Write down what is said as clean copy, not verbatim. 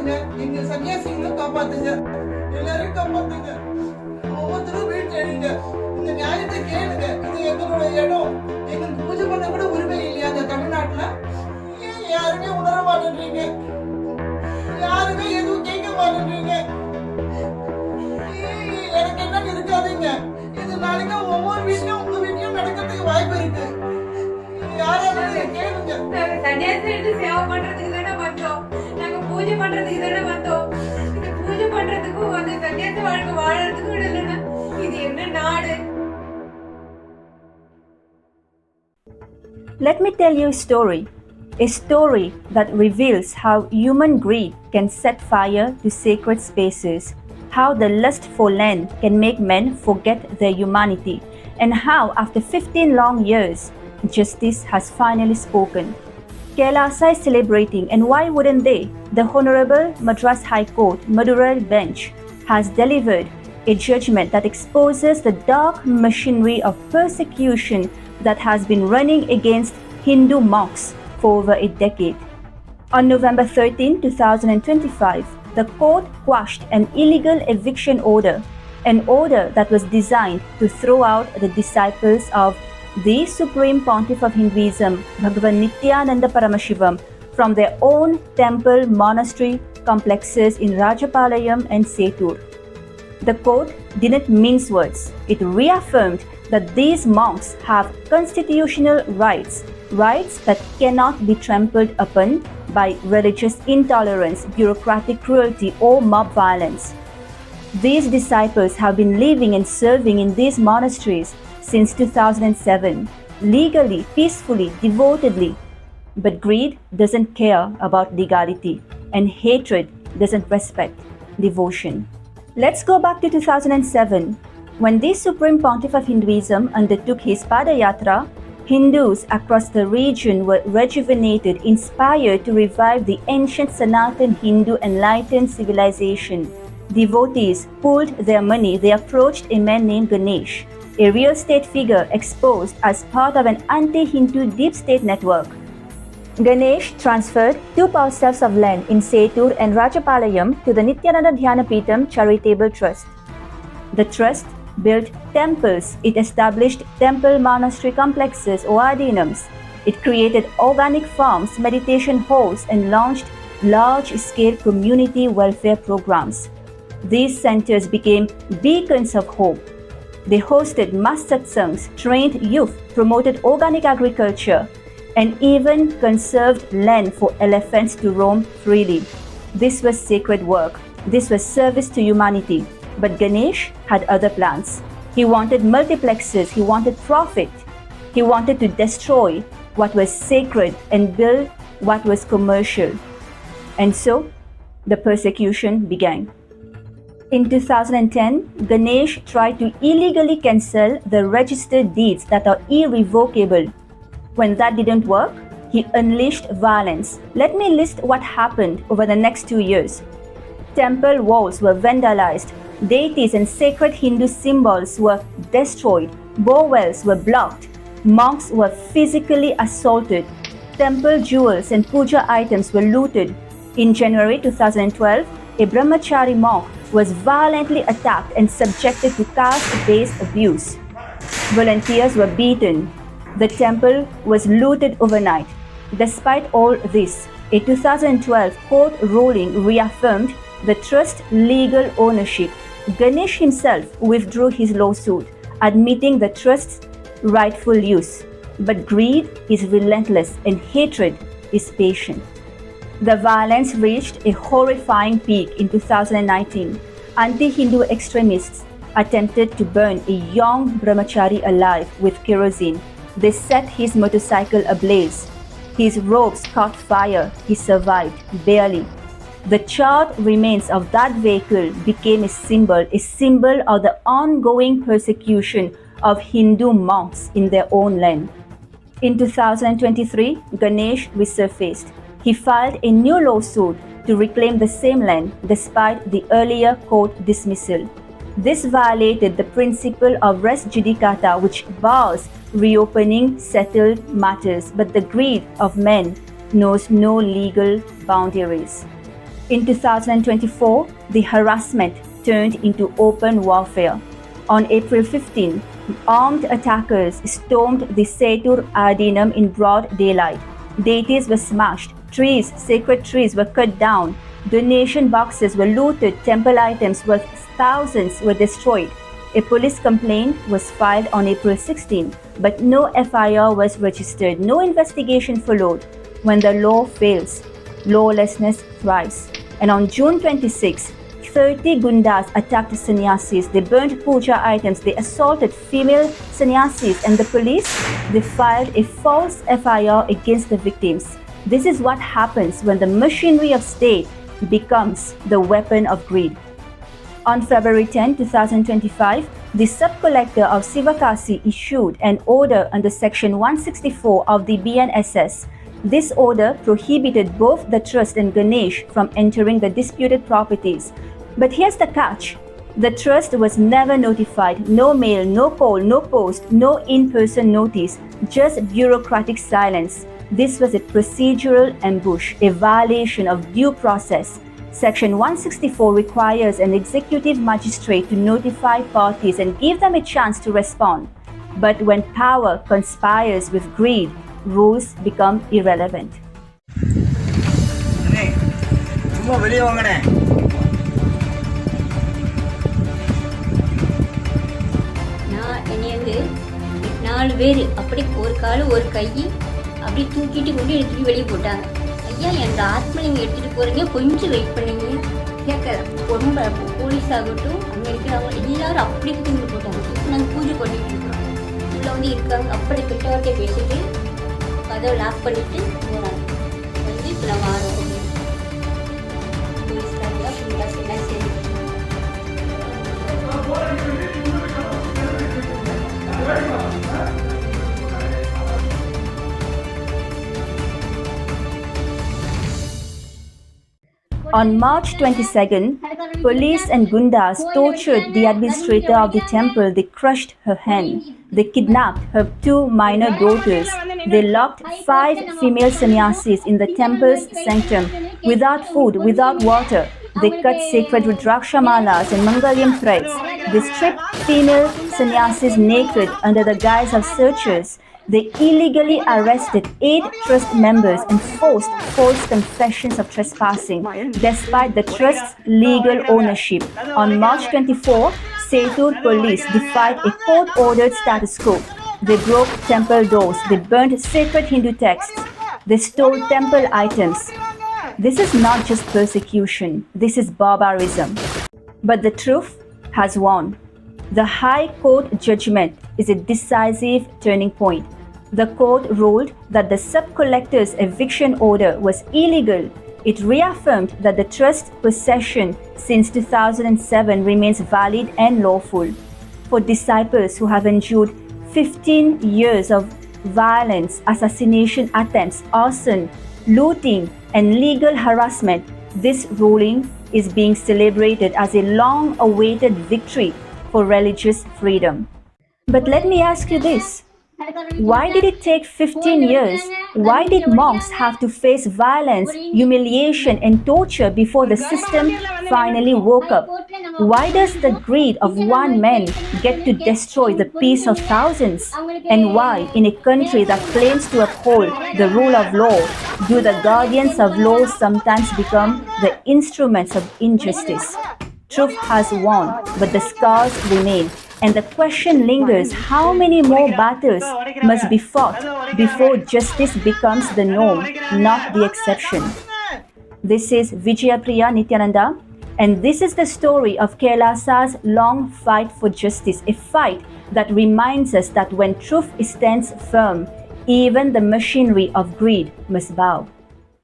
காப்பாத்துங்க, எங்க சன்னியாசிகளை காப்பாத்துங்க, எல்லாரையும் காப்பாத்துங்க. ஒவ்வொருத்தரும் வீட்டு எழுங்க, இந்த நியாயத்தை கேளுங்க. இது எங்களோட இடம், எங்களுக்கு பூஜை பண்ண கூட உரிமை இல்லையா அந்த தமிழ்நாட்டுல? ஏன் யாருமே உணர மாட்டேன்றீங்க? யாருமே எதுவும் கேட்க மாட்டேன்றீங்க? எனக்கு என்ன இருக்காதுங்க, இது நாளைக்கு ஒவ்வொரு வீட்லயும் உங்க வீட்லயும் நடக்கிறதுக்கு வாய்ப்பு இருக்கு. யாராவது கேளுங்க. நாங்க சன்னியாசி எடுத்து சேவை பண்றதுக்கு தானே வந்தோம், நாங்க பூஜை பண்றதுக்கு தானே வந்தோம். இந்த பூஜை பண்றதுக்கும் அந்த சன்னியாசி வாழ்க்கை வாழறதுக்கும் இல்லைன்னா இது என்ன நாடு? Let me tell you a story that reveals how human greed can set fire to sacred spaces, how the lust for land can make men forget their humanity, and how after 15 long years, justice has finally spoken. Kailasa is celebrating, and why wouldn't they? The Honorable Madras High Court Madurai bench has delivered a judgment that exposes the dark machinery of persecution that has been running against Hindu monks for over a decade. On November 13, 2025, the court quashed an illegal eviction order, an order that was designed to throw out the disciples of the Supreme Pontiff of Hinduism, Bhagavan Nityananda Paramashivam, from their own temple monastery complexes in Rajapalayam and Setur. The court didn't mince words. It reaffirmed that these monks have constitutional rights that cannot be trampled upon by religious intolerance, bureaucratic cruelty, or mob violence. These disciples have been living and serving in these monasteries since 2007, legally, peacefully, devotedly. But greed doesn't care about legality, and hatred doesn't respect devotion. Let's go back to 2007. When the Supreme Pontiff of Hinduism undertook his Padayatra, Hindus across the region were rejuvenated, inspired to revive the ancient Sanatan Hindu enlightened civilization. Devotees pooled their money. They approached a man named Ganesh, a real estate figure exposed as part of an anti-Hindu deep state network. Ganesh transferred 2 parcels of land in Setur and Rajapalayam to the Nityananda Dhyanapeetham Charitable Trust. The trust built temples, it established temple monastery complexes or adinams. It created organic farms, meditation halls, and launched large-scale community welfare programs. These centers became beacons of hope. They hosted mass satsangs, trained youth, promoted organic agriculture, and even conserved land for elephants to roam freely. This was sacred work. This was service to humanity. But Ganesh had other plans. He wanted multiplexes, he wanted profit. He wanted to destroy what was sacred and build what was commercial. And so, the persecution began. In 2010, Ganesh tried to illegally cancel the registered deeds that are irrevocable. When that didn't work, he unleashed violence. Let me list what happened over the next 2 years. Temple walls were vandalized. Deities and sacred Hindu symbols were destroyed. Bowels were blocked. Monks were physically assaulted. Temple jewels and puja items were looted. In January 2012, a brahmachari monk was violently attacked and subjected to caste-based abuse. Volunteers were beaten. The temple was looted overnight. Despite all this, a 2012 court ruling reaffirmed the trust's legal ownership. Ganesh himself withdrew his lawsuit, admitting the trust's rightful use. But greed is relentless and hatred is patient. The violence reached a horrifying peak in 2019. Anti-Hindu extremists attempted to burn a young brahmachari alive with kerosene. They set his motorcycle ablaze. His robes caught fire. He survived, barely. The charred remains of that vehicle became a symbol of the ongoing persecution of Hindu monks in their own land. In 2023, Ganesh resurfaced. He filed a new lawsuit to reclaim the same land despite the earlier court dismissal. This violated the principle of res judicata, which bars reopening settled matters, but the greed of men knows no legal boundaries. In 2024, the harassment turned into open warfare. On April 15, armed attackers stormed the Setur Adinam in broad daylight. Deities were smashed, sacred trees were cut down, donation boxes were looted, temple items worth thousands were destroyed. A police complaint was filed on April 16, but no FIR was registered, no investigation followed. When the law fails, lawlessness thrives. And on June 26, 30 gundas attacked sannyasis, they burnt puja items, they assaulted female sannyasis, and the police, they filed a false FIR against the victims. This is what happens when the machinery of state becomes the weapon of greed. On February 10, 2025, the sub-collector of Sivakasi issued an order under Section 164 of the BNSS. This order prohibited both the trust and Ganesh from entering the disputed properties. But here's the catch. The trust was never notified. No mail, no call, no post, no in-person notice, just bureaucratic silence. This was a procedural ambush, a violation of due process. Section 164 requires an executive magistrate to notify parties and give them a chance to respond. But when power conspires with greed, rules become irrelevant. அண்ணே, சும்மா வெளியே வாங்கண்ணே. நான் என்னைய 4 பேர் அப்படி ஒரு கால் ஒரு கை அப்படி தூக்கிட்டு கொண்டு எடுத்துட்டு வெளியே போட்டாங்க. ஐயா என் ஆத்மா நீங்கள் எடுத்துகிட்டு போகிறீங்க, கொஞ்சம் வெயிட் பண்ணீங்க கேட்க ரொம்ப போலீஸ் ஆகட்டும் அங்கே இருக்கிறவங்க எல்லாரும் அப்படி தூக்கி போட்டாங்க. இப்போ நாங்கள் பூஜை பண்ணிட்டு இருக்கோம். உள்ள வந்து இருக்காங்க, அப்படி கிட்டவாட்டே பேசிட்டு கதவை லாக் பண்ணிட்டு போகிறாங்க. வந்து இப்போ நம்ம ஆரோக்கியம் போலீஸ்காரங்க எல்லாம் சரி. On March 22nd, police and gundas tortured the administrator of the temple. They crushed her hand. They kidnapped her 2 minor daughters. They locked 5 female sannyasis in the temple's sanctum. Without food, without water, they cut sacred Rudraksha malas and Mangalyam threads. They stripped female sannyasis naked under the guise of searchers. They illegally arrested 8 trust members and forced false confessions of trespassing, despite the trust's legal ownership. On March 24, Setur police defied a court-ordered status quo. They broke temple doors. They burned sacred Hindu texts. They stole temple items. This is not just persecution. This is barbarism. But the truth has won. The High Court judgment is a decisive turning point. The court ruled that the sub-collector's eviction order was illegal. It reaffirmed that the trust possession since 2007 remains valid and lawful. For disciples who have endured 15 years of violence, assassination attempts, arson, looting, and legal harassment, this ruling is being celebrated as a long-awaited victory for religious freedom. But let me ask you this. Why did it take 15 years? Why did monks have to face violence, humiliation, and torture before the system finally woke up? Why does the greed of one man get to destroy the peace of thousands? And why, in a country that claims to uphold the rule of law, do the guardians of law sometimes become the instruments of injustice? Truth has won, but the scars remain. And the question lingers, how many more battles must be fought before justice becomes the norm, not the exception? This is Vijayapriya Nityananda, and this is the story of Kailasa's long fight for justice, a fight that reminds us that when truth stands firm, even the machinery of greed must bow.